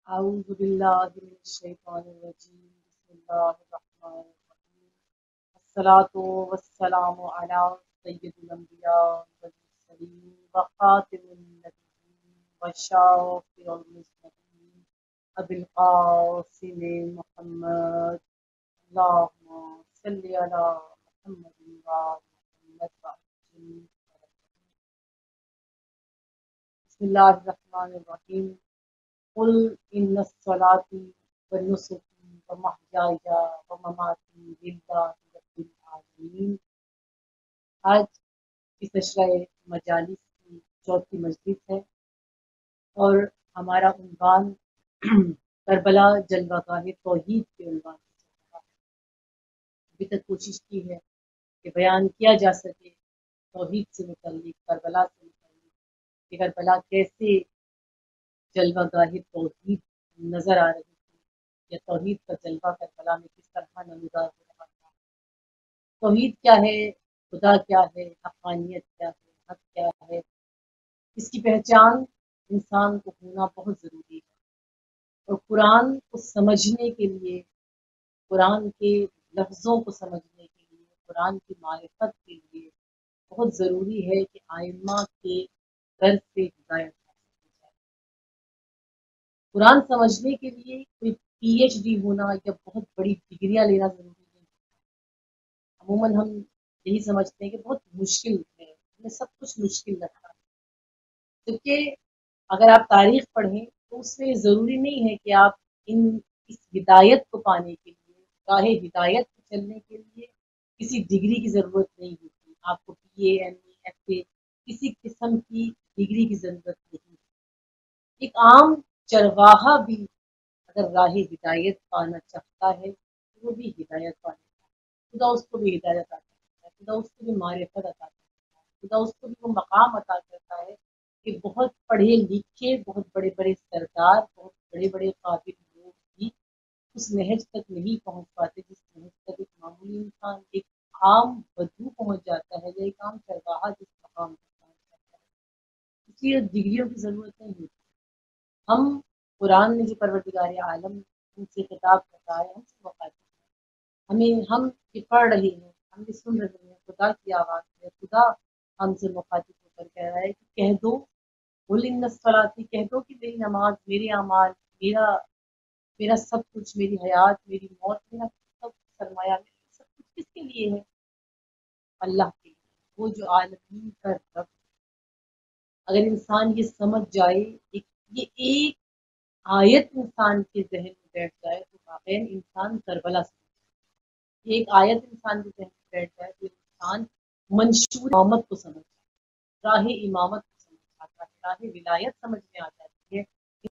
أعوذ بالله من الشيطان الرجيم بسم الله الرحمن الرحيم الصلاة والسلام على سيد الأنبياء والمرسلين وخاتم النبيين وشافع المسلمين أبي القاسم محمد اللهم صل على محمد وعلى محمد وعلى بسم الله الرحمن الرحيم قل ان الصلاة ونسکی ومحیای ومماتی للہ رب العالمین۔ آج اس اشرۂ مجالس کی چوتھی مجلس ہے اور ہمارا عنوان کربلا جلوہ گاہ توحید کے عنوان سے چل رہا ہے۔ ابھی تک کوشش کی ہے کہ بیان کیا جا سکے توحید سے متعلق، کربلا سے متعلق، کہ کربلا کیسے جلوہ گاہ توحید نظر آ رہی تھی یا توحید کا جلوہ کربلا میں کس طرح نمودار ہو رہا تھا۔ توحید کیا ہے، خدا کیا ہے، حقانیت کیا ہے، حق کیا ہے، اس کی پہچان انسان کو ہونا بہت ضروری ہے۔ اور قرآن کو سمجھنے کے لیے، قرآن کے لفظوں کو سمجھنے کے لیے، قرآن کی معرفت کے لیے بہت ضروری ہے کہ ائمہ کے در سے ہدایت حاصل کی جائے۔ قرآن سمجھنے کے لیے کوئی پی ایچ ڈی ہونا یا بہت بڑی ڈگریاں لینا ضروری نہیں۔ عموماً ہم یہی سمجھتے ہیں کہ بہت مشکل ہے، ہمیں سب کچھ مشکل لگتا ہے، کیونکہ اگر آپ تاریخ پڑھیں تو اس میں ضروری نہیں ہے کہ آپ اس ہدایت کو پانے کے لیے، راہ ہدایت کو چلنے کے لیے کسی ڈگری کی ضرورت نہیں ہوتی۔ آپ کو پی اے، ایم اے، ایف اے کسی قسم کی ڈگری کی ضرورت نہیں ہے۔ ایک عام چرواہا بھی اگر راہ ہدایت پانا چاہتا ہے تو وہ بھی ہدایت پا لیتا ہے۔ خدا اس کو بھی ہدایت عطا کرتا ہے، خدا اس کو بھی معرفت عطا کرتا ہے، خدا اس کو بھی وہ مقام عطا کرتا ہے کہ بہت پڑھے لکھے، بہت بڑے بڑے سردار، بہت بڑے بڑے قابل لوگ بھی اس نہج تک نہیں پہنچ پاتے جس نہج تک ایک معمولی انسان، ایک عام بدو پہنچ جاتا ہے، یا ایک عام چرواہا جس مقام تک پہنچ جاتا ہے۔ اس لیے ڈگریوں کی ضرورت نہیں ہوتی۔ ہم قرآن میں جو پروردگار عالم ان سے خطاب کرتا ہے، ہم سے مخاطب ہے، ہم یہ پڑھ رہے ہیں، ہم یہ سن رہے ہیں، خدا کی آواز ہے، خدا ہم سے مخاطب ہو کر کہہ رہا ہے کہ کہہ دو، قل ان الصلاۃ، کہہ دو کہ میری نماز، میرے اعمال، میرا سب کچھ، میری حیات، میری موت، میرا سب سرمایہ، میرا سب کچھ کس کے لیے ہے؟ اللہ کے لیے، وہ جو عالمین کا رب۔ اگر انسان یہ سمجھ جائے، یہ ایک آیت انسان کے ذہن میں بیٹھ جائے تو واقعی انسان کربلا سے، ایک آیت انسان کے ذہن میں بیٹھ جائے تو انسان منشور امامت کو سمجھ جاتا ہے، راہ امامت کو سمجھ جاتا ہے، راہ ولایت سمجھ میں آ جاتی ہے،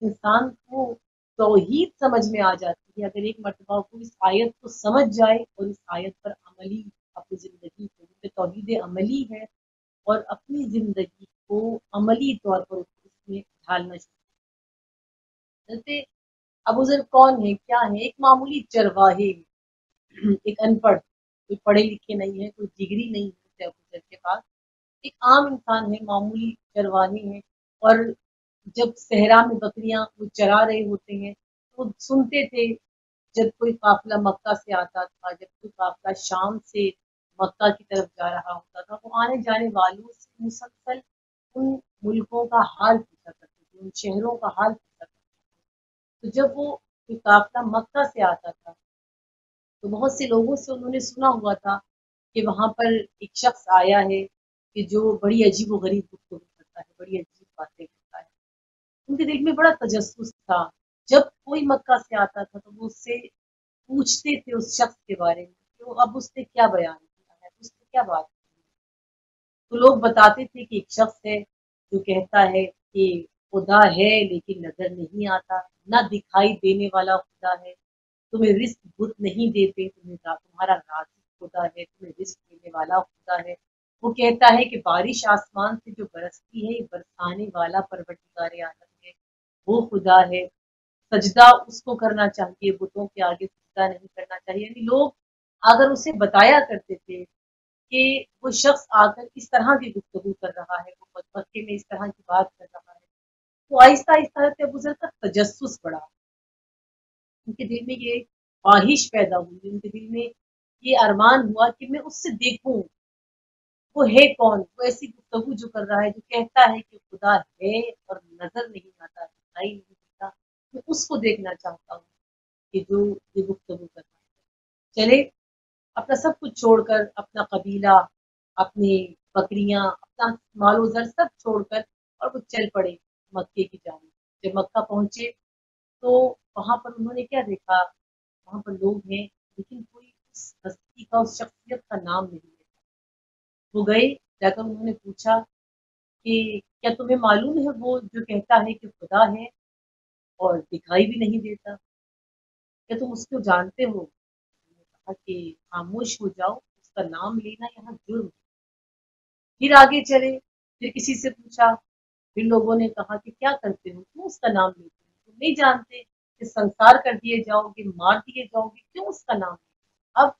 انسان کو توحید سمجھ میں آ جاتی ہے۔ اگر ایک مرتبہ کو اس آیت کو سمجھ جائے اور اس آیت پر عملی اپنی زندگی کو، توحید عملی ہے، اور اپنی زندگی کو عملی طور پر اس میں ڈھالنا شروع۔ جیسے ابو ذر کون ہے، کیا ہے؟ ایک معمولی چرواہے، ایک ان پڑھ، کوئی پڑھے لکھے نہیں ہے، کوئی ڈگری نہیں ہے ابو ذر کے پاس، ایک عام انسان ہے، معمولی چرواہے ہیں۔ اور جب صحرا میں بکریاں وہ چرا رہے ہوتے ہیں تو سنتے تھے، جب کوئی قافلہ مکہ سے آتا تھا، جب کوئی قافلہ شام سے مکہ کی طرف جا رہا ہوتا تھا، وہ آنے جانے والوں سے مسلسل ان ملکوں کا حال پوچھا کرتے تھے، ان شہروں کا حال پوچھا کرتے تھے۔ تو جب وہ کوئی قافلہ مکہ سے آتا تھا تو بہت سے لوگوں سے انہوں نے سنا ہوا تھا کہ وہاں پر ایک شخص آیا ہے کہ جو بڑی عجیب و غریب گفتگو کرتا ہے، بڑی عجیب باتیں کرتا ہے۔ ان کے دل میں بڑا تجسس تھا، جب کوئی مکہ سے آتا تھا تو وہ اس سے پوچھتے تھے اس شخص کے بارے میں کہ وہ اب اس نے کیا بیان کیا ہے، اس نے کیا بات کی ہے۔ تو لوگ بتاتے تھے کہ ایک شخص ہے جو کہتا ہے کہ خدا ہے لیکن نظر نہیں آتا، نہ دکھائی دینے والا خدا ہے، تمہیں رزق بت نہیں دیتے، تمہارا رازق خدا ہے، تمہیں رزق دینے والا خدا ہے۔ وہ کہتا ہے کہ بارش آسمان سے جو برستی ہے، یہ برسانے والا پروردگار عالم ہے، وہ خدا ہے، سجدہ اس کو کرنا چاہیے، بتوں کے آگے سجدہ نہیں کرنا چاہیے۔ یعنی لوگ اگر اسے بتایا کرتے تھے کہ وہ شخص آ کر اس طرح کی گفتگو کر رہا ہے، وہ مکے میں اس طرح کی بات کر رہا ہے، تو آہستہ آہستہ ابو ذر کا تجسس بڑھا، उनके दिल में ये ख्वाहिश पैदा हुई, उनके दिल में ये अरमान हुआ कि मैं उससे देखूं वो है कौन, वो ऐसी गुफ्तगू जो कर रहा है, जो कहता है कि खुदा है और नजर नहीं आता, दिखाई नहीं देता, मैं उसको देखना चाहता हूँ कि जो ये गुफ्तगू कर रहा है। चले अपना सब कुछ छोड़कर, अपना कबीला, अपनी बकरियां, अपना मालो जर सब छोड़कर और वो चल पड़े मक्के की जानिब। जब मक्का पहुंचे तो वहां पर उन्होंने क्या देखा, वहां पर लोग हैं लेकिन कोई उस हस्ती का, उस शख्सियत का नाम नहीं लेता। वो गए, जाकर उन्होंने पूछा कि क्या तुम्हें मालूम है वो जो कहता है कि खुदा है और दिखाई भी नहीं देता, क्या तुम उसको जानते हो? उन्होंने कहा कि खामोश हो जाओ, उसका नाम लेना यहाँ जुर्म है। फिर आगे चले, फिर किसी से पूछा, फिर लोगों ने कहा कि क्या करते हो, क्यों उसका नाम लेते हो, तुम नहीं जानते कि संसार कर दिए जाओगे, मार दिए जाओगे, क्यों उसका नाम लेते हो? अब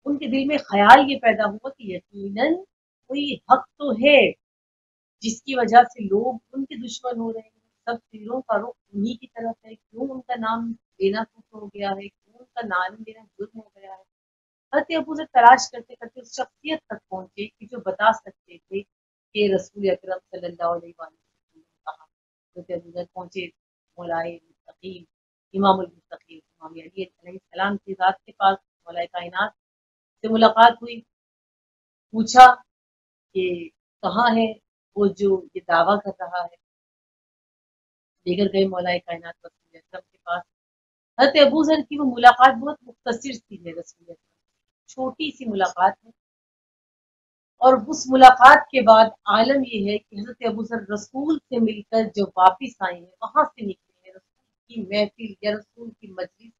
उनके दिल में ख्याल ये पैदा हुआ कि यकीनन कोई हक तो है जिसकी वजह से लोग उनके दुश्मन हो रहे हैं, सब तीरों का रुख उन्हीं की तरफ है, क्यों उनका नाम लेना कुछ हो गया है, क्यों उनका नाम लेना जुर्म हो गया है। हज़रत अबू ज़र तलाश करते करते उस शख्सियत तक पहुंचे कि जो बता सकते थे कि रसूल अकरम सल्लल्लाहु अलैहि वसल्लम कहा। हज़रत अबू ज़र पहुंचे मौलाए मुस्तकीम, इमामुल मुस्तकीम इमाम अली अलैहिस्सलाम की ज़ात के पास, मौलाए कायनात से मुलाकात हुई। पूछा कि कहाँ है वो जो ये दावा कर रहा है। लेकर गए मौलाए कायनात रसूल अकरम के पास। हज़रत अबू ज़र की वो मुलाकात बहुत मुख्तसर सी है रसूल अकरम, छोटी सी मुलाकात है। और उस मुलाकात के बाद आलम ये है कि हज़रत अबू ज़र रसूल से मिलकर जो वापिस आए हैं, वहां से निकले हैं, रसूल की महफिल या रसूल की मजलिस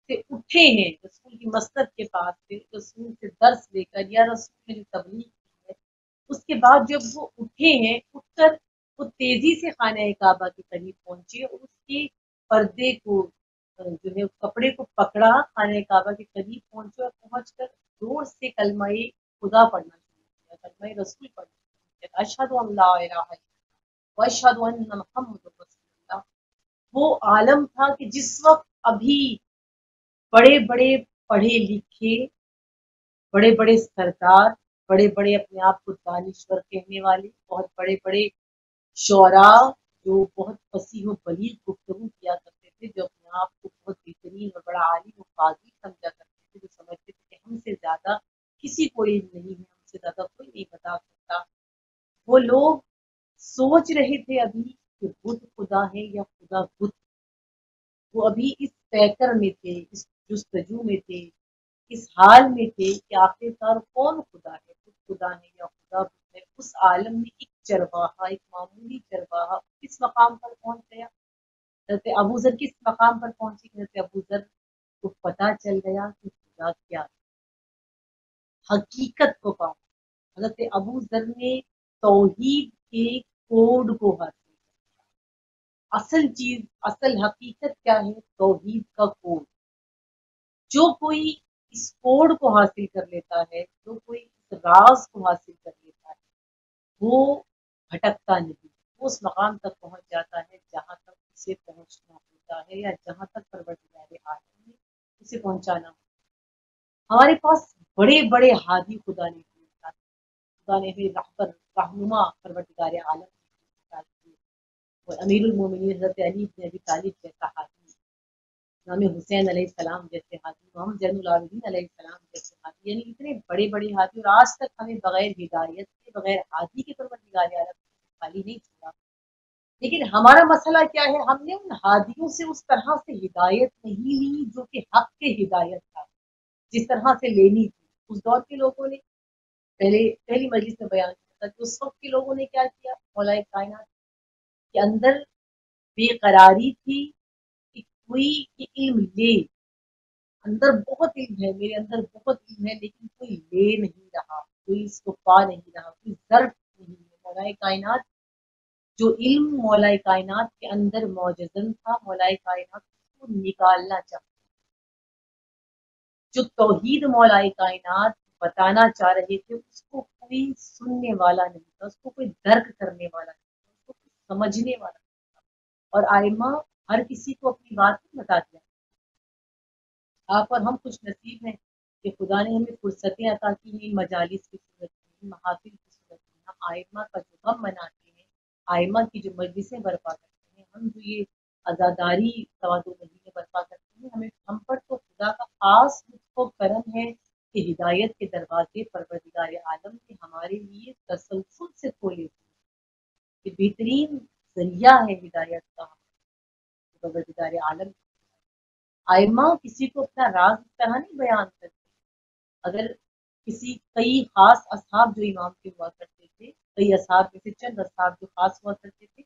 से उठे हैं, रसूल की मस्जिद के पास से रसूल से दर्स लेकर या रसूल ने जो तबलीग की है, उसके बाद जब वो उठे हैं, उठकर वो तेजी से खाना काबा के करीब पहुंचे और उसके पर्दे को जो है कपड़े को पकड़ा, खाना काबा के करीब पहुंचे और पहुंचकर जोर से कलमाए खुदा पढ़ना शुरू किया, कलमाए रसूल पढ़ना शुरू किया, अशहदु अल्ला इलाहा इल्लल्लाह व अशहदु अन्ना मुहम्मदुर रसूलुल्लाह। वो आलम था कि जिस वक्त अभी बड़े बड़े पढ़े लिखे, बड़े बड़े सरदार, बड़े बड़े अपने आप को दानिश्वर कहने वाले, बहुत बड़े बड़े शोरा जो बहुत फसीह व बलीग गुफ्तगू किया करते थे, जो अपने आप को बहुत बेहतरीन और बड़ा आलिम व काजी समझा करते थे, जो समझते थे कि हमसे ज्यादा किसी को इल्म नहीं है, हमसे ज्यादा कोई नहीं बता सकता। वो लोग सोच रहे थे अभी कि बुत खुदा है या खुदा बुत। वो अभी इस पैकर में थे, इस जुस्तजू में थे, इस हाल में थे कि आखिरकार कौन खुदा है, खुद खुदा है या खुदा बुत है। उस आलम में एक चरवाहा, एक मामूली चरवाहा किस मकाम पर पहुंच गया। हज़रत अबू ज़र किस मकाम पर पहुंचे, हज़रत अबू ज़र को पता चल गया कि खुदा क्या है, हकीकत को पाया। हज़रत अबू ज़र ने तौहीद के कोड को हासिल किया। असल चीज, असल हकीकत क्या है, तौहीद का कोड। जो कोई इस कोड को हासिल कर लेता है, जो कोई इस राज को हासिल कर लेता है, वो भटकता नहीं, वो उस मकाम तक पहुंच जाता है जहां तक उसे पहुंचना होता है या जहां तक परवरदिगार आलम ने उसे पहुंचाना होता है। हमारे पास बड़े बड़े हादी खुदा ने दिए, खुदा ने भी रहबर रहनुमा परवरदिगार आलम ने, और अमीरुल मोमिनीन हज़रत अली इब्न अबी तालिब जैसा हादी, इमाम हुसैन अलैहिस्सलाम जैसे हादी, मोहम्मद जैनुल आबिदीन अलैहिस्सलाम जैसे हादी, यानी इतने बड़े बड़े हादी, और आज तक हमें बगैर हिदायत के, बगैर हादी के परवरदिगार आलम खाली नहीं छोड़ा। लेकिन हमारा मसला क्या है, हमने उन हादियों से उस तरह से हिदायत नहीं ली जो कि हक के हिदायत था, जिस तरह से लेनी थी। उस दौर के लोगों ने, पहले पहली मजलिस में बयान किया था कि उस वक्त के लोगों ने क्या किया, मौलाए कायनात के अंदर बेकरारी थी कि कोई कि इल्म ले, अंदर बहुत इल्म है, मेरे अंदर बहुत इल्म है, लेकिन कोई ले नहीं रहा, कोई इसको पा नहीं रहा, कोई जर्फ नहीं है। मौलाए कायनात, जो इल्म मौलाए कायनात के अंदर मौजूदन था, मौलाए कायनात उसको निकालना चाहता, जो तौहीद मौलाए कायनात बताना चाह रहे थे, उसको कोई सुनने वाला नहीं था, उसको कोई दर्क करने वाला नहीं था, उसको कोई समझने वाला नहीं था। और आइमा हर किसी को अपनी बात नहीं बता दिया آپ اور ہم خوش نصیب ہیں کہ خدا نے ہمیں فرصتیں عطا کی ہیں مجالس کی صورت میں، محافل کی صورت میں، ہم آئمہ کا جو غم مناتے ہیں، آئمہ کی جو مجلسیں برپا کرتے ہیں، ہم جو یہ عزاداری تواتر مہینے برپا کرتے ہیں، ہم پر تو خدا کا خاص لطف و کرم ہے کہ ہدایت کے دروازے پروردگار عالم نے ہمارے لیے تسلسل سے کھولے ہوئے، کہ بہترین ذریعہ ہے ہدایت کا پروردگار عالم۔ آئمہ کسی کو اپنا راز اس طرح نہیں بیان کرتے، اگر کئی خاص اصحاب جو امام کے ہوا کرتے تھے، کئی اصحاب میں سے چند اصحاب جو خاص ہوا کرتے تھے،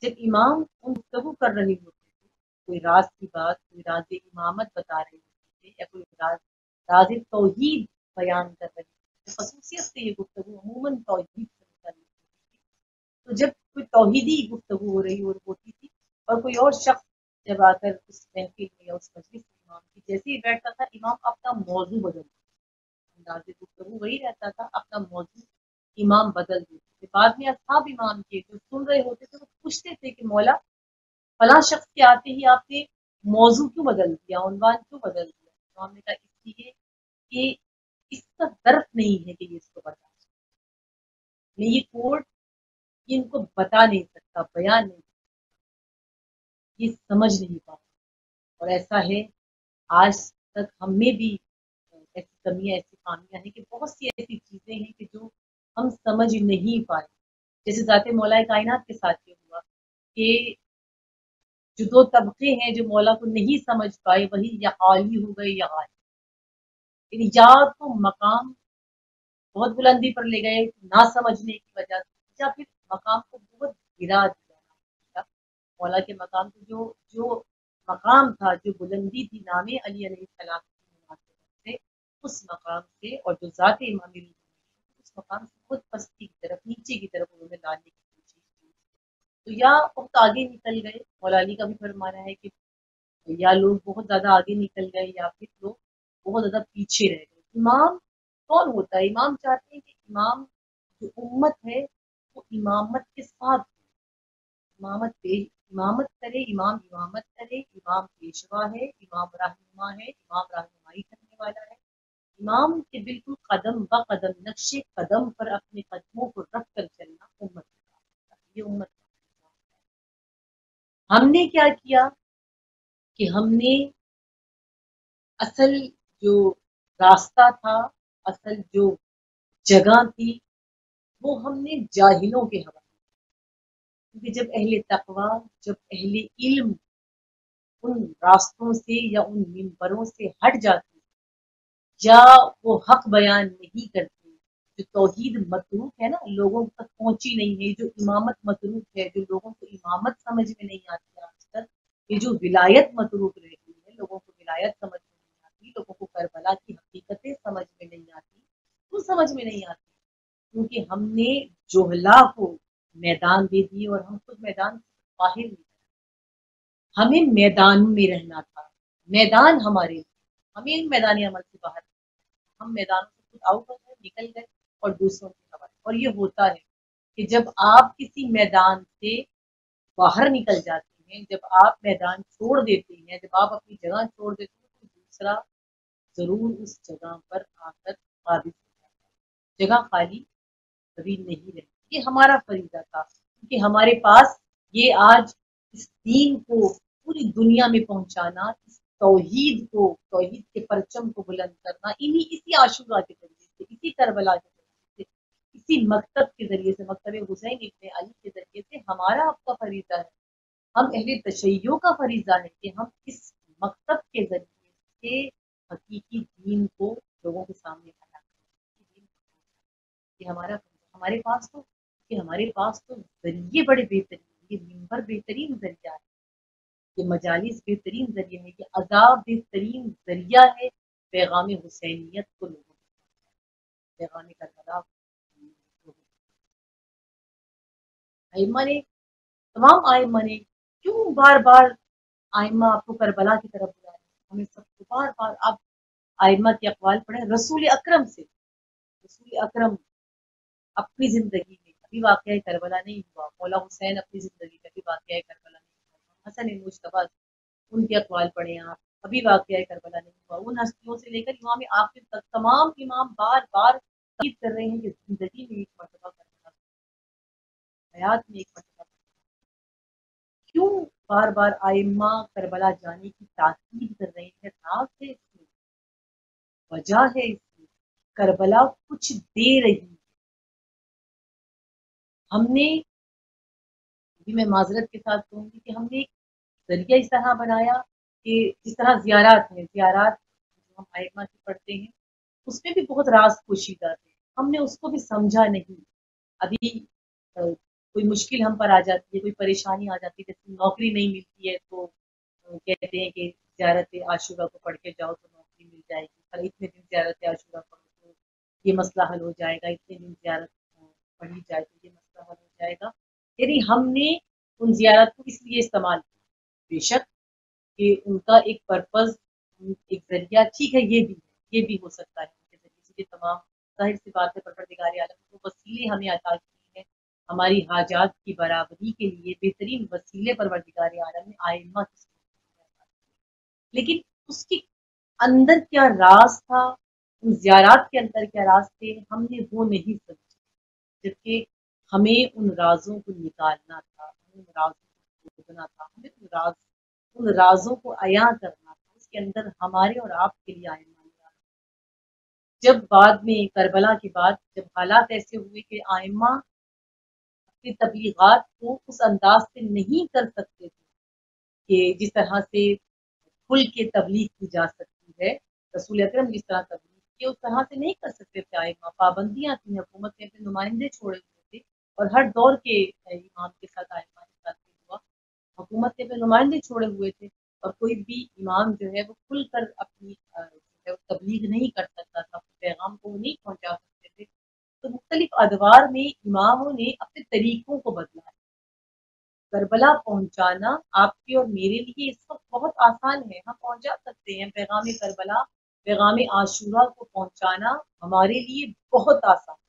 جب امام ان گفتگو کر رہے ہوتے تھے، کوئی راز کی بات، کوئی راز امامت بتا رہے ہوتے تھے، یا کوئی راز توحید بیان کر رہے تھے، خصوصیت سے یہ گفتگو عموماً توحید سے متعلق ہوتی تھی۔ تو جب کوئی توحیدی گفتگو ہو رہی ہوتی تھی اور کوئی اور شخص جب آ کر اس محفل میں یا اس مجلس میں امام کی جیسے ہی بیٹھتا تھا، امام اپنا موضوع بدلتا، انداز گفتگو وہی رہتا تھا، اپنا موضوع امام بدل دیتے تھے۔ بعد میں اصحاب امام کے جو سن رہے ہوتے تھے وہ پوچھتے تھے کہ مولا فلاں شخص کے آتے ہی آپ نے موضوع کیوں بدل دیا، عنوان کیوں بدل دیا؟ امام نے کہا اس لیے کہ اس کا درد نہیں ہے کہ یہ اس کو بتا، میں یہ کوڈ ان کو بتا نہیں سکتا، بیان نہیں سکتا، یہ سمجھ نہیں پاتا۔ اور ایسا ہے آج تک ہم میں بھی ایسی کمیاں، ایسی خامیاں ہیں کہ بہت سی ایسی چیزیں ہیں کہ جو ہم سمجھ نہیں پائے۔ جیسے ذات مولا کائنات کے ساتھ یہ ہوا کہ جو دو طبقے ہیں جو مولا کو نہیں سمجھ پائے، وہی یا عالی ہو گئے یا غالب، یعنی یا تو مقام بہت بلندی پر لے گئے نہ سمجھنے کی وجہ سے، یا پھر مقام کو بہت گرا دیا۔ مولا کے مقام کو جو مقام تھا، جو بلندی تھی نام علی علیہ السلام کی مناسبت سے، اس مقام سے، اور جو ذات امام اس مقام سے خود پستی کی طرف، نیچے کی طرف انہوں نے لانے کی کوشش کی۔ تو یا بہت آگے نکل گئے، مولا علی کا بھی فرمانا ہے کہ یا لوگ بہت زیادہ آگے نکل گئے یا پھر لوگ بہت زیادہ پیچھے رہ گئے۔ امام کون ہوتا ہے؟ امام چاہتے ہیں کہ امام جو امت ہے وہ امامت کے ساتھ امامت کرے، امامت کرے، امام پیشوا ہے، امام رہنما ہے، امام رہنمائی کرنے والا ہے، امام کے بالکل قدم بہ قدم، نقش قدم پر اپنے قدموں کو رکھ کر چلنا امت کا، یہ امت کا۔ ہم نے کیا کیا کہ ہم نے اصل جو راستہ تھا، اصل جو جگہ تھی، وہ ہم نے جاہلوں کے حوالے، کیونکہ جب اہل تقوی، جب اہل علم ان راستوں سے یا ان منبروں سے ہٹ جاتے یا وہ حق بیان نہیں کرتے، جو توحید متروک ہے نا، لوگوں تک پہنچی نہیں ہے، جو امامت متروک ہے، جو لوگوں کو امامت سمجھ میں نہیں آتی آج تک، یہ جو ولایت متروک رہ گئی ہے، لوگوں کو ولایت سمجھ میں نہیں آتی، لوگوں کو کربلا کی حقیقتیں سمجھ میں نہیں آتی، کیوں سمجھ میں نہیں آتی؟ کیونکہ ہم نے جوہلا کو میدان دے دی اور ہم خود میدان سے باہر نہیں۔ ہمیں میدان میں رہنا تھا، میدان ہمارے لیے، ہمیں میدان عمل سے باہر، ہم میدانوں سے خود آؤٹ ہو گئے، نکل گئے اور دوسروں کے حوالے۔ اور یہ ہوتا ہے کہ جب آپ کسی میدان سے باہر نکل جاتے ہیں، جب آپ میدان چھوڑ دیتے ہیں، جب آپ اپنی جگہ چھوڑ دیتے ہیں، تو دوسرا ضرور اس جگہ پر آ کر قابض ہو جاتا ہے، جگہ خالی کبھی نہیں رہتی۔ یہ ہمارا فریضہ تھا، کیونکہ ہمارے پاس یہ آج اس دین کو پوری دنیا میں پہنچانا، اس توحید کے پرچم کو بلند کرنا، اسی عاشورہ کے ذریعے سے، اسی کربلا کے ذریعے سے، اسی مکتب کے ذریعے سے، مکتب حسین ابن علی کے ذریعے سے ہمارا آپ کا فریضہ ہے، ہم اہل تشیع کا فریضہ ہے کہ ہم اس مکتب کے ذریعے سے حقیقی دین کو لوگوں کے سامنے لانا، یہ ہمارا ہمارے پاس تو ذریعے بڑے بہترین، یہ منبر بہترین ذریعہ ہے، یہ مجالس بہترین ذریعہ ہے، یہ عذاب بہترین ذریعہ ہے پیغام حسینیت کو لوگوں کو، پیغام کربلا کو۔ ائمہ نے، تمام ائمہ نے کیوں بار بار ائمہ آپ کو کربلا کی طرف بلا رہے ہیں؟ ہمیں سب کو بار بار آپ ائمہ کے اقوال پڑھیں رسول اکرم سے، رسول اکرم اپنی زندگی میں کبھی واقعہ کربلا نہیں ہوا، مولا حسین اپنی زندگی کا بھی واقعہ کربلا نہیں ہوا، حسن مجتبی ان کے اقوال پڑھیں آپ، कभी वाक़या करबला नहीं हुआ। उन हस्तियों से लेकर इमाम आखिर तक तमाम इमाम बार-बार ताकीद कर रहे हैं कि ज़िंदगी में एक मर्तबा करबला, हयात में एक मर्तबा। क्यों बार-बार आइम्मा करबला जाने की ताकीद कर रहे हैं? राज़ है इसमें, वजह है इसमें, करबला कुछ दे रही है। हमने, अभी मैं माज़रत के साथ कहूँगी कि हमने एक ज़रिया इस तरह बनाया कि जिस तरह ज़ियारात हैं, ज़ियारात जो हम आइम्मा की पढ़ते हैं, उसमें भी बहुत राज पोशीदा थे। हमने उसको भी समझा नहीं। अभी कोई मुश्किल हम पर आ जाती है, कोई परेशानी आ जाती है, जैसे नौकरी नहीं मिलती है तो कहते हैं कि ज़ियारत आशूरा को पढ़ के जाओ तो नौकरी मिल जाएगी। और इतने दिन ज़ियारत आशूरा पढ़ो तो ये मसला हल हो जाएगा, इतने दिन ज़ियारत पढ़ी जाए तो ये मसला हल हो जाएगा। यानी हमने उन ज़ियारत को इसलिए इस्तेमाल किया। बेशक कि उनका एक पर्पज़, एक ज़रिया ठीक है, ये भी हो सकता है उनके ज़रिए से, ये तमाम ज़ाहिर-सी बात है परवरदिगार आलम ने वो वसीले हमें अता किए हैं, हमारी हाजात की बराबरी के लिए बेहतरीन वसीले परवरदिगार आलम ने आइम्मा की सूरत में अता किए। लेकिन उसके अंदर क्या राज था, उन ज़ियारात के अंदर क्या राज थे, हमने वो नहीं समझे। जबकि हमें उन राज़ों को निकालना था, हमें उन राज़ों को खोजना था, हमें उन राज़ों को अयां करना था। उसके अंदर हमारे और आपके लिए आए मानी। जब बाद में करबला के बाद जब हालात ऐसे हुए कि आइम्मा अपनी तबलीगात को उस अंदाज से नहीं कर सकते थे कि जिस तरह से खुल के तबलीग की जा सकती है, रसूल अकरम जिस तरह तबलीग की उस तरह से नहीं कर सकते थे आइम्मा। पाबंदियाँ थी, हुकूमत ने अपने नुमाइंदे छोड़े हुए थे और हर दौर के इमाम के साथ आइम्मा के साथ हुआ। हुकूमत ने अपने नुमाइंदे छोड़े हुए थे और कोई भी इमाम जो है वो खुलकर अपनी जो है वो तबलीग नहीं कर सकता था, अपने पैगाम को वो नहीं पहुँचा सकते थे। तो मुख्तलिफ अदवार में इमामों ने अपने तरीकों को बदला है। करबला पहुँचाना आपके और मेरे लिए इस वक़्त बहुत आसान है, हम पहुँचा सकते हैं पैगाम करबला, पैगाम आशूरा को पहुँचाना हमारे लिए बहुत आसान है।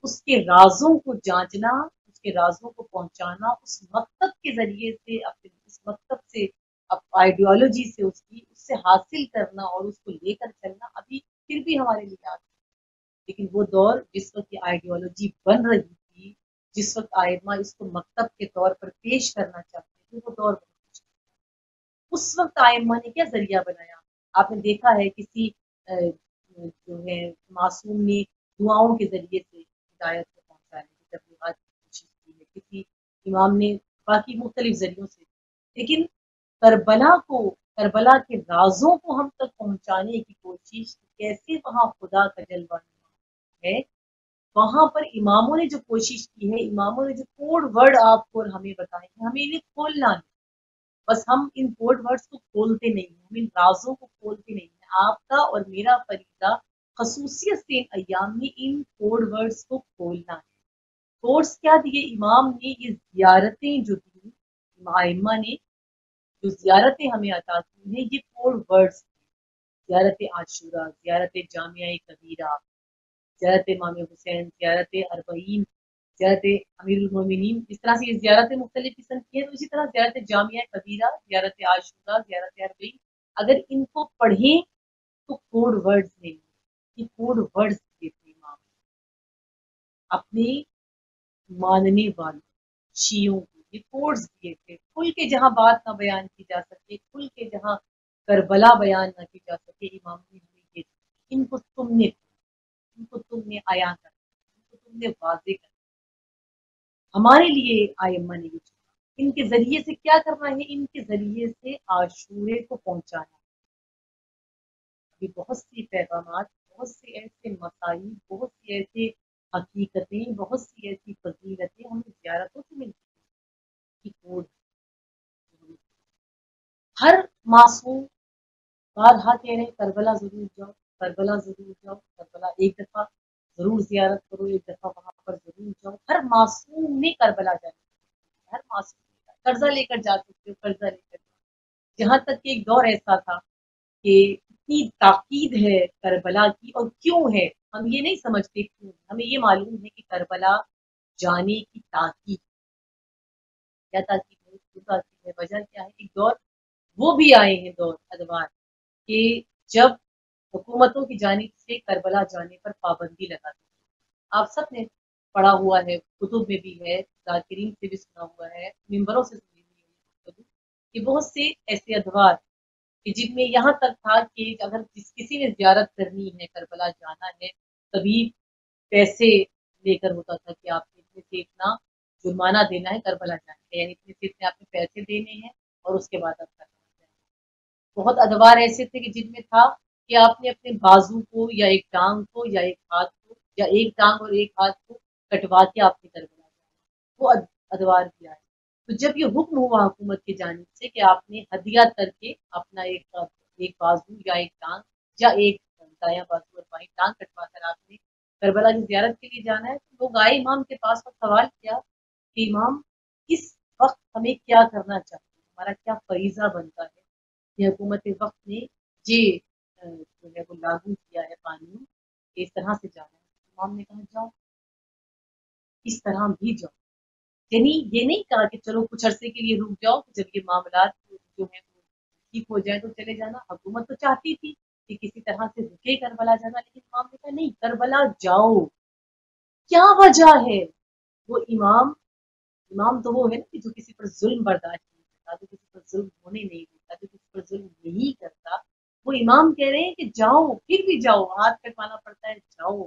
उसके राज़ों को जाँचना, उसके राज़ों को पहुँचाना, उस मकसद के ज़रिए से अपने उस मकसद से आइडियोलॉजी से उससे हासिल करना और उसको लेकर चलना अभी फिर भी हमारे लिए आसान है। लेकिन वो दौर जिस वक़्त ये आइडियोलॉजी बन रही थी, जिस वक़्त आइम्मा इसको मकतब के तौर पर पेश करना चाहते थे, वो दौर बहुत मुश्किल था। उस वक़्त आइम्मा ने क्या ज़रिया बनाया? आपने देखा है किसी जो है मासूम ने दुआओं के ज़रिए से हिदायत को पहुँचाने की तबलीगात की कोशिश की है, किसी इमाम ने बाकी मुख्तलिफ ज़रियों से। लेकिन करबला को, करबला के राज़ों को हम तक पहुँचाने की कोशिश कैसे वहाँ खुदा का जलवा है, वहाँ पर इमामों ने जो कोशिश की है, इमामों ने जो कोड वर्ड आपको और हमें बताए हैं, हमें इन्हें खोलना है। बस हम इन कोड वर्ड्स को खोलते नहीं हैं, हम इन राज़ों को खोलते नहीं हैं। आपका और मेरा फरीज़ा ख़ुसूसियत से इन अय्याम में इन कोड वर्ड्स को खोलना है। कोर्स क्या दिए इमाम ने, ये ज़ियारतें जो दी, आइम्मा ने जो ज़ियारतें हमें अता की हैं, ये कोड वर्ड्स हैं। ज़ियारत आशूरा, ज़ियारत जामिया कबीरा, ज़ियारत इमाम हुसैन, ज़ियारत अरबईन, ज़ियारत अमीरुल मोमिनीन, इस तरह से ये ज़ियारतें मुख्तलिफ किस्म की हैं। तो इसी तरह ज़ियारत जामिया कबीरा, ज़ियारत आशूरा, ज़ियारत अरबईन, अगर इनको पढ़ें तो कोड वर्ड्स नहीं, ये कोड वर्ड्स दिए थे इमाम अपने मानने वालों शियों को, ये कोड्स दिए थे। खुल के जहाँ बात ना बयान की जा सके, खुल के जहाँ करबला बयान ना की जा सके, इमाम ने हमें ये इनको तुमने, इनको तुमने आया कर, इनको तुमने वाज़ेह कर, हमारे लिए आइम्मा ने ये चुना। इनके ज़रिए से क्या करना है? इनके ज़रिए से आशूरे को पहुँचाना। अभी बहुत सी पैगामात, बहुत से ऐसे मसाइल, बहुत सी ऐसी हकीकतें, बहुत सी ऐसी फ़ज़ीलतें हमें ज़ियारतों से मिलती हैं कि कोड हर मासूम बारहा कह रहे हैं करबला ज़रूर जाओ, करबला ज़रूर जाओ, करबला एक दफ़ा ज़रूर ज़ियारत करो, एक दफ़ा वहाँ पर ज़रूर जाओ। हर मासूम ने करबला जाना है, हर मासूम कर्ज़ा लेकर जा सकते हो, कर्ज़ा लेकर जाओ। जहाँ तक कि एक दौर ऐसा था कि इतनी ताकीद है करबला की और क्यों है? हम ये नहीं समझते क्यों? हमें ये मालूम है कि करबला जाने की ताकीद, क्या ताकीद है? क्यों ताकीद है? वजह क्या है? एक दौर वो भी आए हैं दौर अदवार कि जब हुकूमतों की जानिब से करबला जाने पर पाबंदी लगा दी। आप सब ने पढ़ा हुआ है, कुतुब में भी है, जाकिरीन से भी सुना हुआ है, मिंबरों से सुनी हुई है कि बहुत से ऐसे अदवार कि जिनमें यहाँ तक था कि अगर किसी ने जियारत करनी है, करबला जाना है, तभी पैसे लेकर होता था कि आपने इतने से इतना जुर्माना देना है करबला जाने का, यानी इतने से इतने आपने पैसे देने हैं और उसके बाद आप करबला जाएंगे। बहुत अदवार ऐसे थे कि जिनमें था कि आपने अपने बाजू को या एक टांग को या एक हाथ को या एक टांग और एक हाथ को कटवा के आपने करबला जाना, वो अदवार भी आए। तो जब ये हुक्म हुआ हुकूमत की जानिब से कि आपने हदिया करके अपना एक बाजू या एक टांग या एक दायां बाजू और बाईं टांग कटवा कर आपने करबला की जियारत के लिए जाना है, तो लोग आए इमाम के पास और सवाल किया कि इमाम इस वक्त हमें क्या करना चाहिए, हमारा क्या फरीजा बनता है। ये हुकूमत वक्त ने ये जो है वो लागू किया है कानून, इस तरह से जाना है। इमाम ने कहा जाओ, इस तरह भी जाओ, यानी ये नहीं कहा कि चलो कुछ अरसे के लिए रुक जाओ, जब ये मामला जो है वो ठीक हो जाए तो चले जाना। हुकूमत तो चाहती थी कि किसी तरह से रुके करबला जाना, लेकिन इमाम ने कहा नहीं, करबला जाओ। क्या वजह है? वो इमाम इमाम तो वो है ना कि जो किसी पर जुल्म बर्दाश्त नहीं करता, जो किसी पर जुल्म होने नहीं देता, जो किसी पर जुल्म नहीं करता। वो इमाम कह रहे हैं कि जाओ, फिर भी जाओ, हाथ कटवाना पड़ता है जाओ,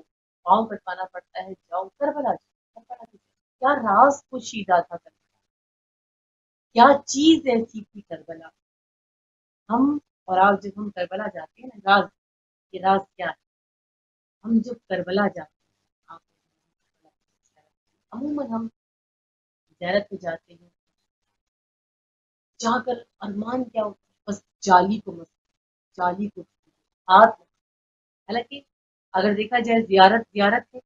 पाँव कटवाना पड़ता है जाओ, करबला जाओ, करबला जाओ। क्या राज पोशीदा था करबला, क्या चीज ऐसी थी करबला। हम और आप जब हम करबला जाते हैं ना, राज, ये राज क्या है? हम जब करबला जाते हैं, आप अमूमन हम ज़ियारत पे जाते हैं, जाकर अरमान क्या होता है, बस जाली को मस जाली को हाथ। हालांकि अगर देखा जाए जियारत जियारत है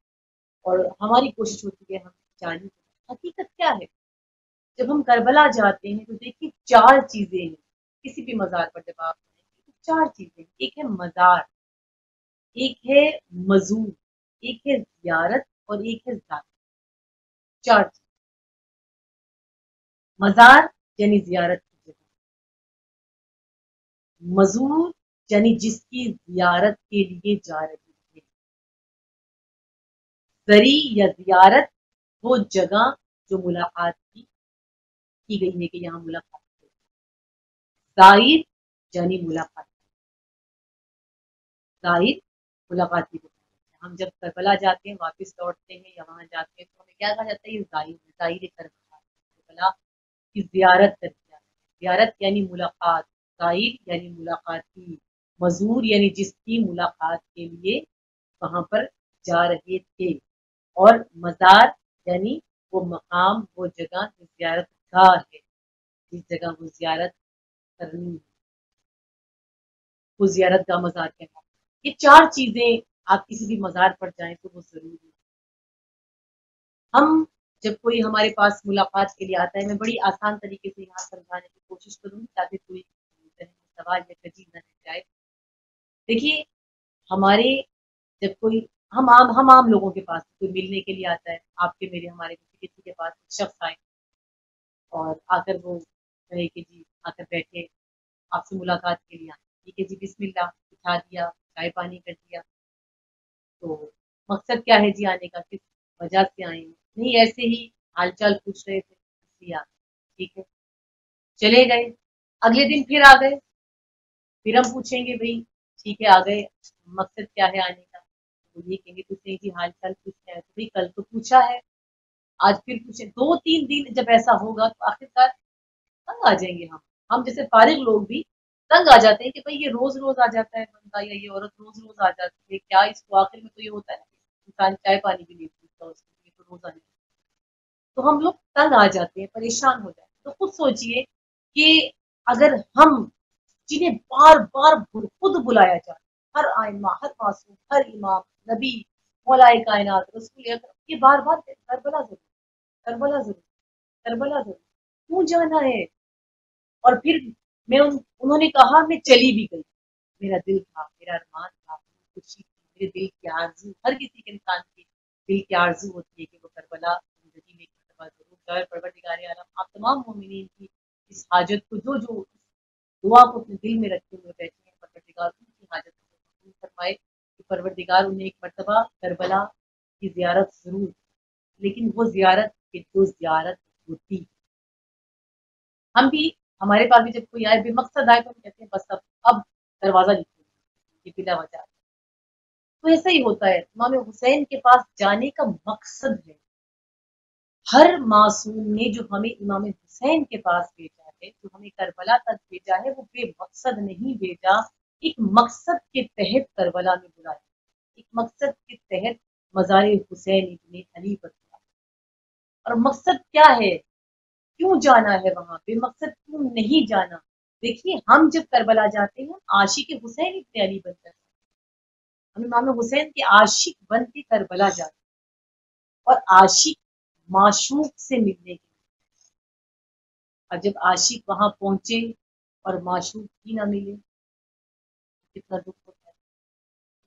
और हमारी कोशिश होती है हम जाली को, हकीकत क्या है? जब हम करबला जाते हैं तो देखिए चार चीजें हैं। किसी भी मजार पर जब आप जाएंगे तो चार चीजें, एक है मजार, एक है मजूर, एक है जियारत और एक है ज़ात। चार चीज। मजार यानी जियारत की जगह, मजूर यानी जिसकी जियारत के लिए जा रही है, जरी या जियारत वो जगह जो मुलाकात की गई है कि यहाँ मुलाकात है, जाहिर यानी मुलाकात, जाहिर मुलाकाती को कहते हैं। हम जब करबला जाते हैं वापस लौटते हैं या वहां जाते हैं तो हमें क्या कहा जाता है, ये जाहिर है, जाहिर करबला, करबला की जियारत करके आए। जियारत यानी मुलाकात, जाहिर यानी मुलाकाती, मजूर यानी जिसकी मुलाकात के लिए वहां पर जा रहे थे, और मजार यानी वो मकाम, वो जगह जो जियारत गाह है, जिस जगह वो जियारत करनी है, वो जियारत गाह मजार कहलाता है। ये चार चीजें आप किसी भी मजार पर जाएं तो वो जरूरी है। हम जब कोई हमारे पास मुलाकात के लिए आता है, मैं बड़ी आसान तरीके से यहाँ समझाने की कोशिश करूंगी ताकि कोई सवाल या कजीब न रह जाए। देखिए, हमारे जब कोई हम आम लोगों के पास कोई मिलने के लिए आता है, आपके मेरे हमारे किसी के पास शख्स आए और आकर वो कहे कि जी आकर बैठे, आपसे मुलाकात के लिए आए, ठीक है जी बिस्मिल्लाह, बिठा दिया, चाय पानी कर दिया। तो मकसद क्या है जी आने का, किस वजह से आए हैं? नहीं, ऐसे ही हालचाल पूछ रहे थे इसलिए आ गए। ठीक है, चले गए। अगले दिन फिर आ गए, फिर हम पूछेंगे भाई ठीक है आ गए, मकसद क्या है आने का? तो ये कहेंगे कुछ नहीं जी हाल चाल पूछना है। तो भाई कल तो पूछा है, आज फिर पूछे, दो तीन दिन जब ऐसा होगा तो आखिरकार तंग आ जाएंगे हम जैसे फारिग लोग भी तंग आ जाते हैं कि भाई ये रोज रोज आ जाता है बंदा या ये औरत रोज रोज आ जाती है, क्या इसको आखिर में तो ये होता है ना कि इंसान चाय पानी भी नहीं पूछता उसको, ये तो रोज आने, तो हम लोग तंग आ जाते हैं, परेशान हो जाते हैं। तो खुद सोचिए कि अगर हम जिन्हें बार बार खुद बुलाया जाए, हर आइमा, हर मासूम, हर इमाम, नबी, मौलाए कायनात, रसूल अकरम, ये बार बार करबला जरूर, करबला जरूर, करबला जरूर, क्यों जाना है? और फिर उन्होंने कहा मैं चली भी गई, मेरा दिल था, मेरा अरमान था, खुशी थी, मेरे दिल की आरज़ू, हर किसी के इंसान की दिल की आरज़ू होती है कि वो करबला ज़िंदगी में एक मरतबा ज़रूर जाए। परवरदिगार आलम आप तमाम मोमिनीन की इस हाजत को जो जो दुआ को अपने दिल में रखे हुए बैठे हैं, परवरदिगार उनकी हाजत को कबूल फरमाए कि परवरदिगार उन्हें एक मरतबा करबला की ज़ियारत ज़रूर, लेकिन वो ज़ियारत कि जो ज़ियारत होती। हम भी हमारे पास भी जब कोई आए बेमकसद आए तो हम कहते हैं बस अब दरवाज़ा नहीं खोलना, ये बिला वजह। तो ऐसा ही होता है, इमाम हुसैन के पास जाने का मकसद है। हर मासूम ने जो हमें इमाम हुसैन के पास भेजा है, जो हमें करबला तक भेजा है, वो बेमकसद नहीं भेजा, एक मकसद के तहत करबला में बुलाया, एक मकसद के तहत मज़ार हुसैन इब्न अली पर बुलाया। और मकसद क्या है, क्यों जाना है वहां, बेमकसद क्यों नहीं जाना। देखिए, हम जब करबला जाते हैं आशिक हुसैन इब्न अली बनकर, हम इमाम हुसैन के आशिक बन के करबला जाते हैं, और आशिक माशूक से मिलने के लिए। और जब आशिक वहां पहुंचे और माशूक ही ना मिले, कितना दुख होता है।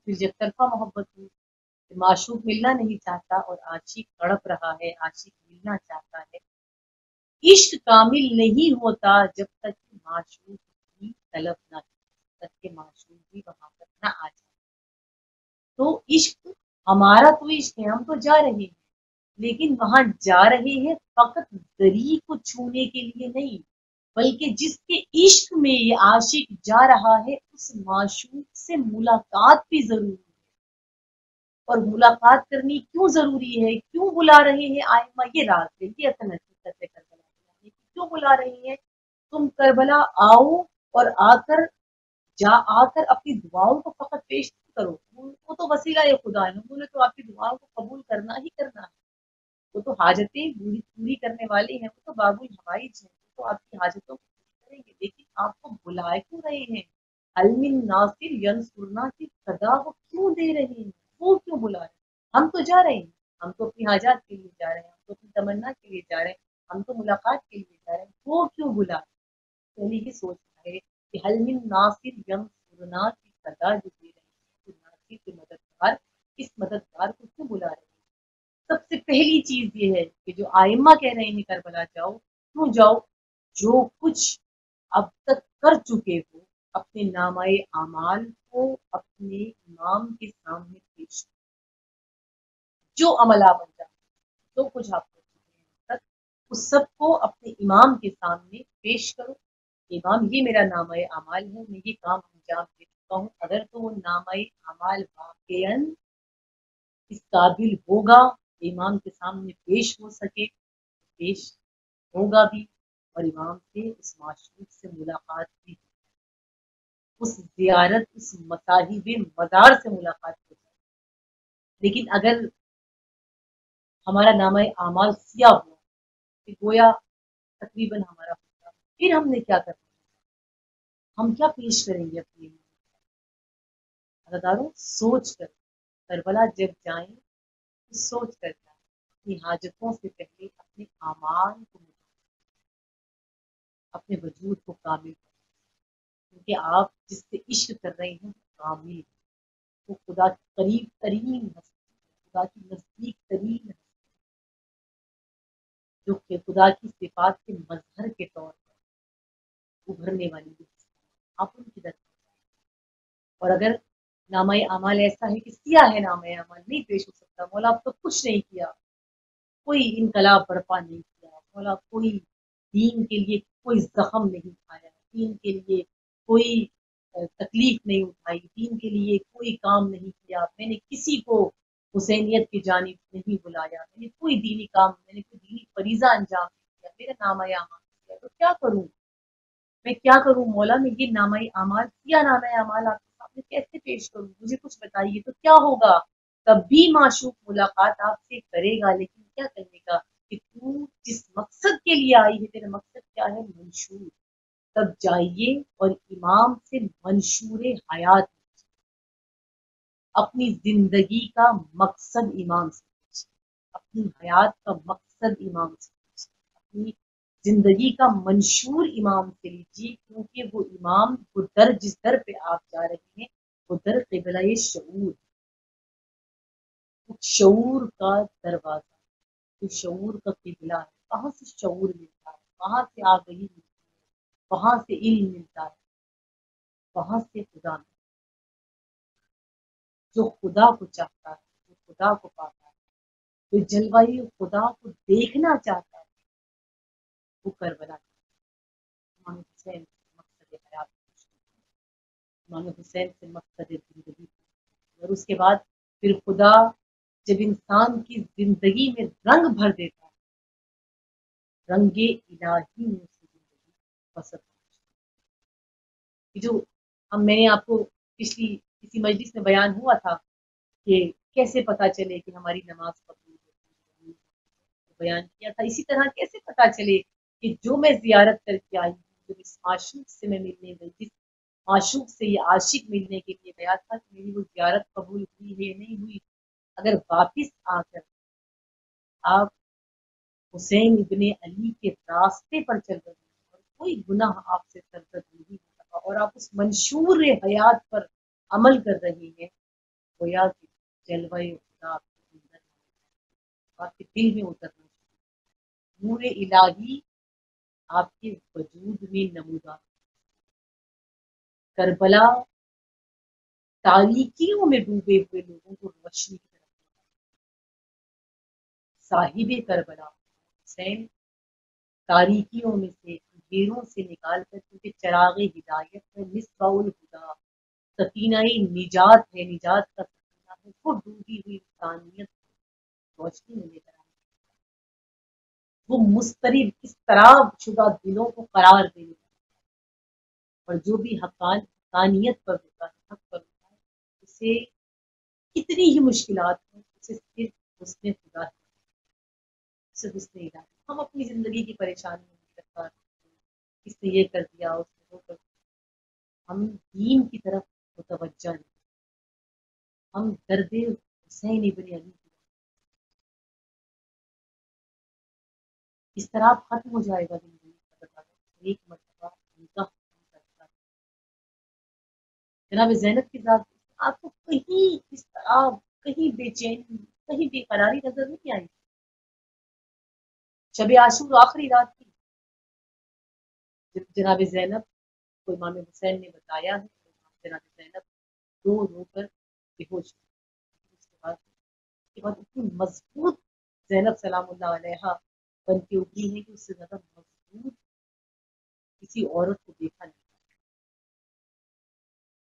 फिर जब तरफा मोहब्बत हुई, माशूक मिलना नहीं चाहता और आशिक तड़प रहा है, आशिक मिलना चाहता है। इश्क कामिल नहीं होता जब तक कि माशूक की तलब ना की, तब के माशूक भी वहां पर ना आ जाए। तो इश्क, हमारा तो इश्क है, हम तो जा रहे हैं, लेकिन वहां जा रहे हैं फकत दरी को छूने के लिए नहीं, बल्कि जिसके इश्क में ये आशिक जा रहा है उस माशूक से मुलाकात भी जरूरी है। और मुलाकात करनी क्यों जरूरी है, क्यों बुला रहे हैं आइमा, ये राज है, ये असल हकीकत है करबला की। क्यों बुला रहे हैं, तुम करबला आओ और आकर अपनी दुआओं को फकत पेश करो। वो तो वसीला है खुदा है, उन्होंने तो आपकी दुआओं को कबूल करना ही करना है। वो तो हाजतें पूरी पूरी करने वाले हैं, वो तो बाबुल हवाइज हैं, वो तो आपकी हाजतों को पूरी करेंगे। लेकिन आपको बुलाए क्यों रहे हैं, अलमिन नासिर यंसुरना की सदा वो क्यों दे रहे हैं, वो क्यों बुला रहे हैं। हम तो जा रहे हैं, हम तो अपनी हाजात के लिए जा रहे हैं, हम तो अपनी तमन्ना के लिए जा रहे हैं, हम तो मुलाकात के लिए जा रहे हैं, वो क्यों बुला रहे हैं। पहले ये सोचना है कि हलमिन नासिर यंसुरना की सदा जो दे रहे हैं, तो नासिर के मददगार, इस मददगार को क्यों बुला रहे हैं। सबसे पहली चीज ये है कि जो आइम्मा कह रहे हैं करबला जाओ, क्यों जाओ, जो कुछ अब तक कर चुके हो अपने नामाए आमाल को अपने इमाम के सामने पेश करो। जो अमल आप अंजाम, जो कुछ आप कर चुके हैं अब तक, उस सब को अपने इमाम के सामने पेश करो। इमाम, ये मेरा नामाए आमाल है, मैं ये काम अंजाम दे चुका हूँ। अगर तो वो नामाए आमाल वाकईन इस काबिल होगा इमाम के सामने पेश हो सके, पेश होगा भी, और इमाम से उस माशूक से मुलाकात भी, उस जियारत, उस मसाहिब मज़ार से मुलाकात हो जाए। लेकिन अगर हमारा नामा आमाल सिया हुआ, फिर गोया तकरीबन हमारा होगा, फिर हमने क्या करना, हम क्या पेश करेंगे अपने इमाम। अदादारों, सोच कर करबला जब जाएं तो सोच कर जाएं, अपनी हाजतों से पहले अपने आमाल को, अपने वजूद को कामिल करें, क्योंकि आप जिससे इश्क कर रहे हैं वो कामिल है, वो खुदा की करीब तरीन हस्ती, खुदा की नजदीक तरीन हस्ती, जो कि खुदा की सिफात के मजहर के तौर पर उभरने वाली है। आप उनकी तरफ, और अगर नामाए अमाल ऐसा है कि सिया है, नामाए अमाल नहीं पेश हो सकता, मौला अब तो कुछ नहीं किया, कोई इनकलाब बर्पा नहीं किया, मौला कोई दीन के लिए कोई जख्म नहीं खाया, दीन के लिए कोई तकलीफ नहीं उठाई, दीन के लिए कोई काम नहीं किया, मैंने किसी को हुसैनियत की जानिब नहीं बुलाया, मैंने कोई दीनी काम, मैंने कोई दीनी फरीजा अंजाम नहीं दिया, मेरा नामाए अमाल किया, तो क्या करूं, मैं क्या करूं मौला, मैं ये नामाए अमाल किया, नामाए अमाल आपके सामने कैसे पेश करूं, मुझे कुछ बताइए तो क्या होगा। तब भी माशूक मुलाकात आपसे करेगा, लेकिन क्या कहेगा कि तू जिस मकसद के लिए आई है, तेरा मकसद क्या है, मंशूर। तब जाइए और इमाम से मंशूर हयात, अपनी जिंदगी का मकसद इमाम से पूछिए, अपनी हयात का मकसद इमाम से पूछिए, अपनी जिंदगी का मंशूर इमाम से लीजिए, क्योंकि वो इमाम, वो दर जिस दर पे आप जा रहे हैं, वो दर क़िबला शऊर, शऊर का दरवाजा, तो शऊर का किबला है। कहाँ से शऊर मिलता है, कहाँ से आगही मिलती है, कहाँ से इल्म मिलता है, وہاں سے خدا میں جو خدا کو چاہتا ہے، جو خدا کو پاتا ہے، جو جلوائے خدا کو دیکھنا چاہتا ہے، وہ کربلا امام حسین سے مقصد حیات، امام حسین سے مقصد زندگی، اور اس کے بعد پھر خدا جب انسان کی زندگی میں رنگ بھر دیتا ہے، رنگ الہی میں اس کی زندگی پسند جو میں نے آپ کو پچھلی کسی مجلس میں بیان ہوا تھا کہ کیسے پتا چلے کہ ہماری نماز قبول ہوتی ہے، بیان کیا تھا اسی طرح کیسے پتا چلے کہ جو میں زیارت کر کے آئی ہوں، جو اس معشوق سے میں ملنے گئی، جس معشوق سے یہ عاشق ملنے کے لیے گیا تھا، کہ میری وہ زیارت قبول ہوئی ہے یا نہیں ہوئی۔ اگر واپس آ کر آپ حسین ابن علی کے راستے پر چل رہے ہیں اور کوئی گناہ آپ سے سرزد نہیں ہو سکا اور آپ اس منشور حیات پر عمل کر رہے ہیں، گویا کہ جلوہ خدا آپ کے اندر آپ کے دل میں اترنا چاہیے، نور الہی آپ کے وجود میں نمودار۔ کربلا تاریکیوں میں ڈوبے ہوئے لوگوں کو روشنی کی طرف، صاحب کربلا حسین تاریکیوں میں سے، اندھیروں سے نکال کر، کیونکہ چراغ ہدایت ہے، مصباح الہدا، سفینہ نجات ہے، نجات کا سفینہ ہے، وہ ڈوبی ہوئی انسانیت کو روشنی میں لے کر آئے، وہ مضطرب اضطراب شدہ دلوں کو قرار دینے، اور جو بھی حقانیت پر ہوتا ہے، حق پر ہوتا ہے، اسے کتنی ہی مشکلات ہوں، اسے صرف حسن خدا ہے، صرف حسن الہی۔ ہم اپنی زندگی کی پریشانیوں میں گرفتار ہوتے ہیں، اس نے یہ کر دیا، اس نے وہ کر دیا، ہم دین کی طرف متوجہ نہیں، ہم درد حسین ابن علی کی اس طرح ختم ہو جائے گا زندگی کا، ایک مرتبہ نکاح کرتا ہے۔ جناب زینب کی ذات آپ کو کہیں اس طرح، کہیں بے چینی، کہیں بے قراری نظر نہیں آئی؟ شب عاشور آخری رات کی جناب زینب کو امام حسین نے بتایا ہے، جناب زینب رو رو کر بے ہوش ہوئی۔ اس کے بعد اتنی مضبوط زینب سلام اللہ علیہا بن کے ابری ہے کہ اس سے زیادہ مضبوط کسی عورت کو دیکھا نہیں۔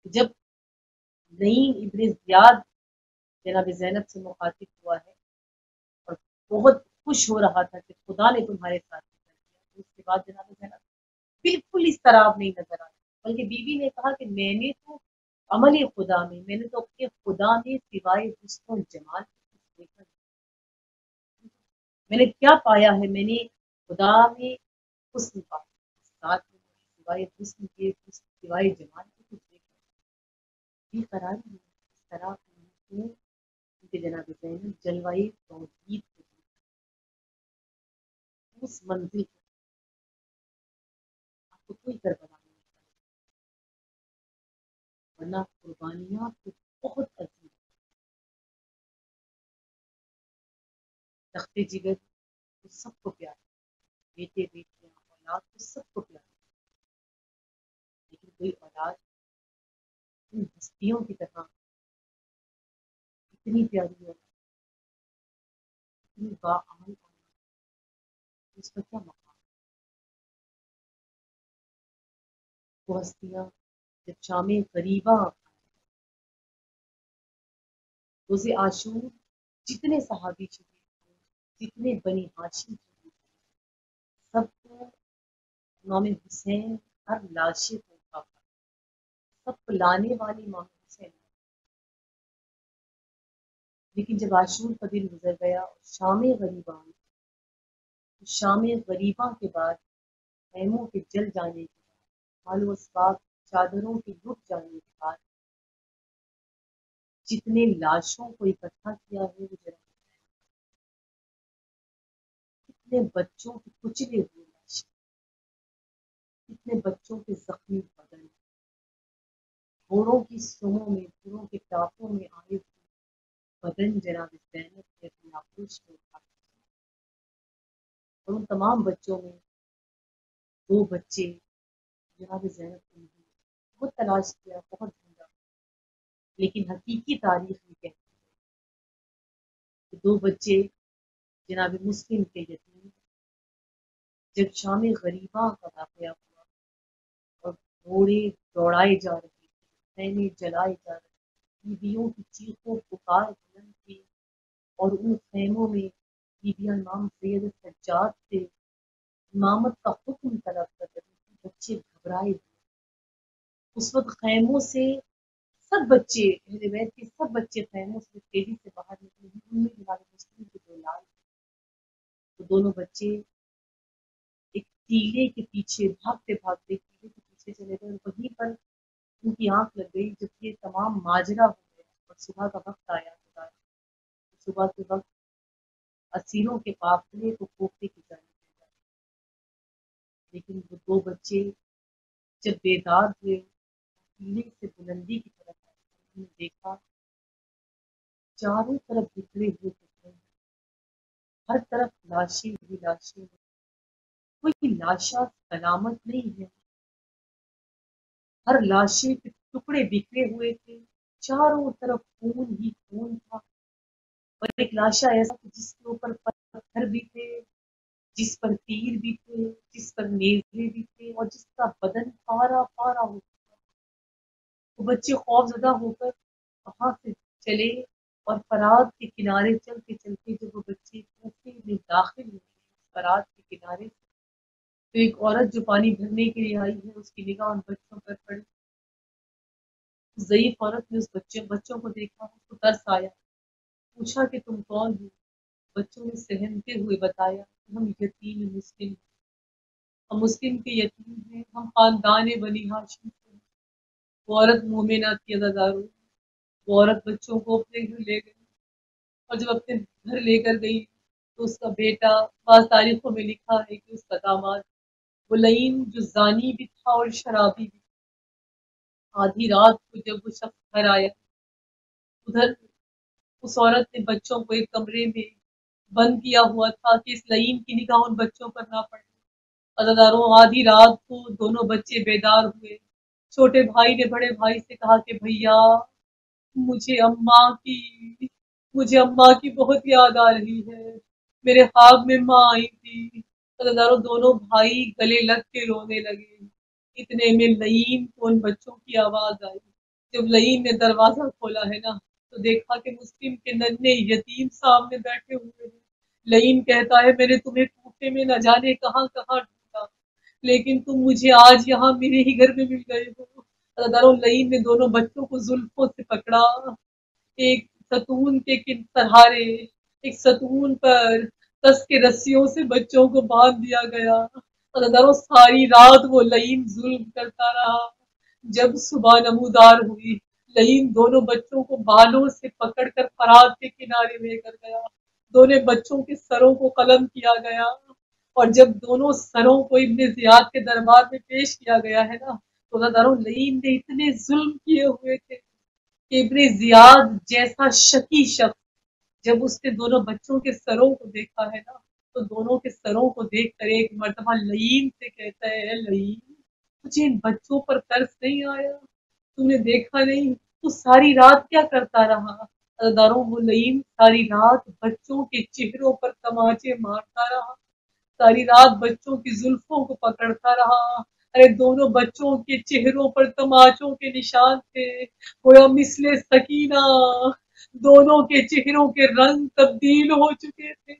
جب نعیم ابن زیاد جناب زینب سے مخاطب ہوا ہے اور بہت خوش ہو رہا تھا کہ خدا نے تمہارے ساتھ کر دیا، تو اس کے بعد جناب زینب بالکل اس طرح نہیں نظر آیا، بلکہ بی بی نے کہا کہ میں نے تو عمل خدا میں نے تو اپنے خدا میں سوائے حسن و جمال کچھ دیکھا نہیں، میں نے کیا پایا ہے، میں نے خدا میں حسن پایا، ساتھ میں سوائے حسن کے، سوائے جمال کے کچھ دیکھا نہیں، قراری ہے اس طرح کی جناب زینب جلوائے توحید اس منزل آپ کو کوئی کربلا نہیں، ورنہ قربانیاں تو بہت عظیم، تخت جگر تو سب کو پیارا، بیٹے بیٹیاں اولاد تو سب کو پیارا، لیکن کوئی اولاد ان ہستیوں کی طرح اتنی پیاری ہے، اتنی باعمل اولاد، اس کا کیا مقام؟ وہ ہستیاں جب شام غریبہ روز عاشور جتنے صحابی شہید ہوئے، جتنے بنی ہاشم شہید ہوئے، سب کو امام حسین ہر لاشے کو اٹھا، سب کو لانے والی امام حسین، لیکن جب عاشور کا دن گزر گیا اور شام غریبہ آئی، شام غریبہ کے بعد خیموں کے جل جانے کے بعد، مال و اسباب چادروں کے لٹ جانے کے بعد، جتنے لاشوں کو اکٹھا کیا ہے وہ جرا، کتنے بچوں کے کچلے ہوئے لاشیں، کتنے بچوں کے زخمی بدن، گھوڑوں کی سموں میں، گھوڑوں کے ٹاپوں میں آئے ہوئے بدن جناب زینب نے اپنے آغوش میں اٹھا، اور ان تمام بچوں میں دو بچے جناب زینب کے نہیں، وہ تلاش کیا، بہت ڈھونڈا، لیکن حقیقی تاریخ یہ کہتی ہے کہ دو بچے جناب مسلم کے یتیم جب شام غریباں کا واقعہ ہوا اور گھوڑے دوڑائے جا رہے تھے، خیمے جلائے جا رہے تھے، بیویوں کی چیخوں پکار بلند تھی، اور ان خیموں میں بیبیاں امام سید سجاد سے امامت کا حکم طلب کر رہی تھی، بچے گھبرائے ہوئے۔ اس وقت خیموں سے سب بچے، اہل بیت کے سب بچے خیموں سے تیزی سے باہر نکلے، ان میں جناب مسلم کے دو لال تھے۔ تو دونوں بچے ایک ٹیلے کے پیچھے بھاگتے بھاگتے ٹیلے کے پیچھے چلے گئے، اور وہیں پر ان کی آنکھ لگ گئی جب یہ تمام ماجرا ہو گیا اور صبح کا وقت آیا۔ صبح کے وقت اسیروں کے قافلے کو کوفے کی جانب لے جائے، لیکن وہ دو بچے جب بیدار ہوئے ٹیلے سے بلندی کی طرف آئے، انہوں نے دیکھا چاروں طرف بکھرے ہوئے ٹکڑے، ہر طرف لاشیں ہی لاشیں، کوئی لاشا سلامت نہیں ہے، ہر لاشیں کے ٹکڑے بکھرے ہوئے تھے، چاروں طرف خون ہی خون تھا، اور ایک لاشا ایسا جس کے اوپر پتھر بھی تھے، جس پر تیر بھی تھے، جس پر نیزے بھی تھے، اور جس کا بدن پارا پارا ہو چکا۔ وہ بچے خوف زدہ ہو کر وہاں سے چلے، اور فرات کے کنارے چلتے چلتے جب وہ بچے کوفے میں داخل ہوئے فرات کے کنارے سے، تو ایک عورت جو پانی بھرنے کے لیے آئی ہے اس کی نگاہ ان بچوں پر پڑی۔ ضعیف عورت نے اس بچوں کو دیکھا، اس کو ترس آیا، پوچھا کہ تم کون ہو؟ بچوں نے سہمتے ہوئے بتایا کہ ہم یتیم مسلم ہیں، ہم مسلم کے یتیم ہیں، ہم خاندان بنی ہاشم سے۔ وہ عورت مومنہ تھی عزیزارو، وہ عورت بچوں کو اپنے گھر لے گئی، اور جب اپنے گھر لے کر گئی تو اس کا بیٹا، بعض تاریخوں میں لکھا ہے کہ اس کا داماد وہ لعین جو زانی بھی تھا اور شرابی بھی تھا، آدھی رات کو جب وہ شخص گھر آیا، ادھر اس عورت نے بچوں کو ایک کمرے میں بند کیا ہوا تھا کہ اس لعین کی نگاہ ان بچوں پر نہ پڑے۔ عزاداروں، آدھی رات کو دونوں بچے بیدار ہوئے، چھوٹے بھائی نے بڑے بھائی سے کہا کہ بھیا مجھے اماں کی بہت یاد آ رہی ہے، میرے خواب میں ماں آئی تھی۔ عزاداروں، دونوں بھائی گلے لگ کے رونے لگے، اتنے میں لعین کو ان بچوں کی آواز آئی۔ جب لعین نے دروازہ کھولا ہے نا تو دیکھا کہ مسلم کے ننھے یتیم سامنے بیٹھے ہوئے ہیں۔ لعین کہتا ہے میں نے تمہیں کوفے میں نہ جانے کہاں کہاں ڈھونڈا، لیکن تم مجھے آج یہاں میرے ہی گھر میں مل گئے ہو۔ عزاداروں، لعین نے دونوں بچوں کو زلفوں سے پکڑا، ایک ستون کے سہارے، ایک ستون پر کس کے رسیوں سے بچوں کو باندھ دیا گیا۔ عزاداروں، ساری رات وہ لعین ظلم کرتا رہا۔ جب صبح نمودار ہوئی، لعین دونوں بچوں کو بالوں سے پکڑ کر فرات کے کنارے لے کر گیا، دونوں بچوں کے سروں کو قلم کیا گیا، اور جب دونوں سروں کو ابن زیاد کے دربار میں پیش کیا گیا ہے نا تو عزاداروں لعین نے اتنے ظلم کیے ہوئے تھے کہ ابن زیاد جیسا شکی شخص جب اس نے دونوں بچوں کے سروں کو دیکھا ہے نا تو دونوں کے سروں کو دیکھ کر ایک مرتبہ لعین سے کہتا ہے اے لعین، مجھے ان بچوں پر ترس نہیں آیا؟ تم نے دیکھا نہیں تو ساری رات کیا کرتا رہا؟ عزاداروں، وہ لعین ساری رات بچوں کے چہروں پر تماچے مارتا رہا، ساری رات بچوں کی زلفوں کو پکڑتا رہا۔ ارے دونوں بچوں کے چہروں پر تماچوں کے نشان تھے، گویا مثل سکینہ دونوں کے چہروں کے رنگ تبدیل ہو چکے تھے۔